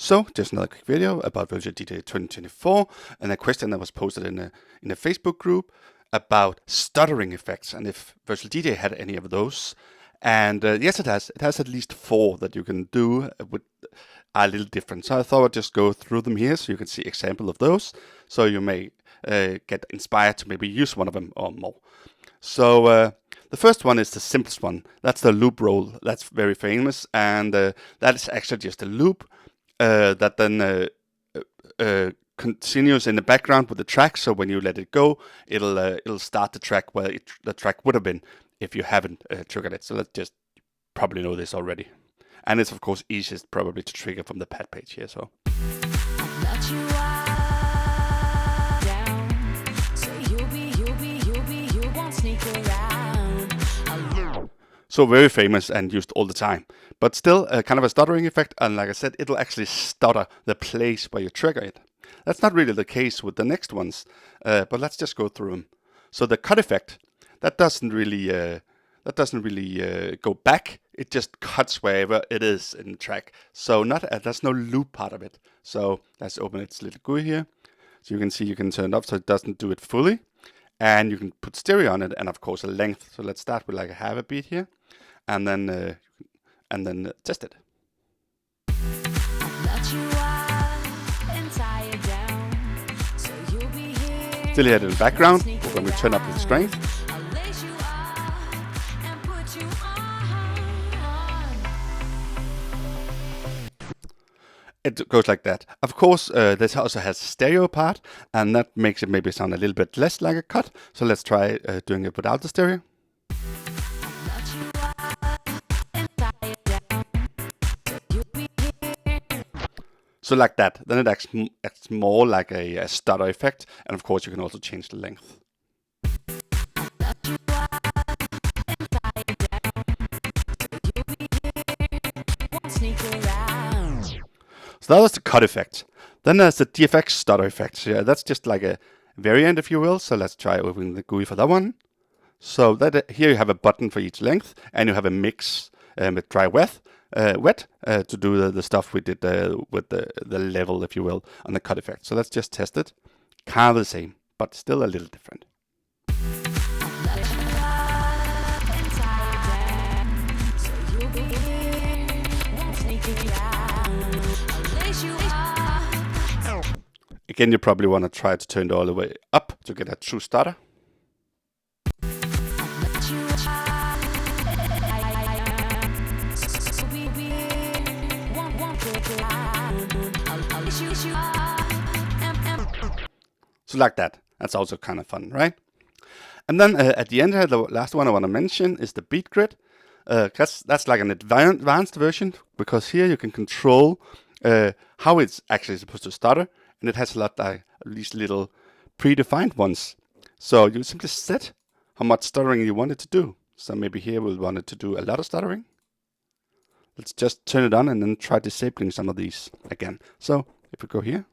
So, just another quick video about VDJ2024 and a question that was posted in a Facebook group about stuttering effects and if Virtual DJ had any of those. And yes, it has. It has at least 4 that you can do with a little different. So I thought I'd just go through them here so you can see example of those. So you may get inspired to maybe use one of them or more. So the first one is the simplest one. That's the loop roll. That's very famous, and that is actually just a loop that then continues in the background with the track. So when you let it go, it'll start the track where the track would have been if you haven't triggered it. So let's just probably know this already. And it's of course easiest probably to trigger from the pad page here. So. So very famous and used all the time, but still kind of a stuttering effect. And like I said, it'll actually stutter the place where you trigger it. That's not really the case with the next ones, but let's just go through them. So the cut effect, that doesn't really go back. It just cuts wherever it is in the track. So there's no loop part of it. So let's open its little GUI here. So you can see you can turn it up so it doesn't do it fully. And you can put stereo on it, and of course a length. So let's start with like a half a beat here, and then test it. Still hear it in the background when we turn up the strength. It goes like that. Of course, this also has a stereo part, and that makes it maybe sound a little bit less like a cut. So let's try doing it without the stereo. So like that. Then it acts more like a stutter effect, and of course you can also change the length. So that was the cut effect. Then there's the DFX-Stutter effect. Yeah, that's just like a variant, if you will. So let's try opening the GUI for that one. So that here you have a button for each length, and you have a mix with dry wet to do the stuff we did with the level, if you will, on the cut effect. So let's just test it. Kind of the same, but still a little different. Again, you probably want to try to turn it all the way up to get a true stutter. So like that. That's also kind of fun, right? And then at the end here, the last one I want to mention is the beat grid. That's like an advanced version, because here you can control how it's actually supposed to stutter. And it has a lot like these little predefined ones. So you simply set how much stuttering you want it to do. So maybe here we'll want it to do a lot of stuttering. Let's just turn it on and then try disabling some of these again. So if we go here.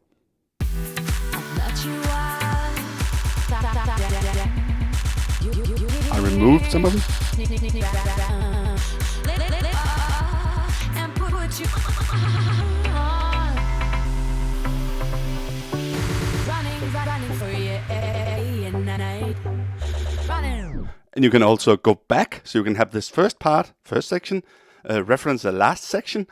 I remove some of them. And you can also go back, so you can have this first section, reference the last section,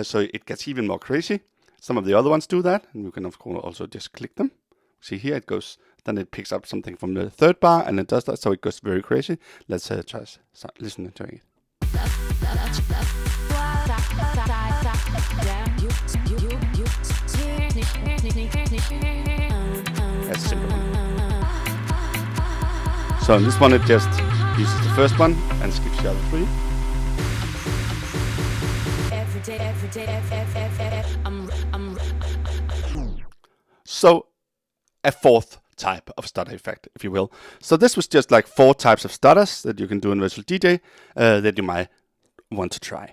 so it gets even more crazy. Some of the other ones do that, and you can of course also just click them. See here it goes, then it picks up something from the third bar, and it does that, so it goes very crazy. Let's try listening to it. That's simple. So in this one, it just uses the first one and skips the other 3. So a 4th type of stutter effect, if you will. So this was just like 4 types of stutters that you can do in Virtual DJ that you might want to try.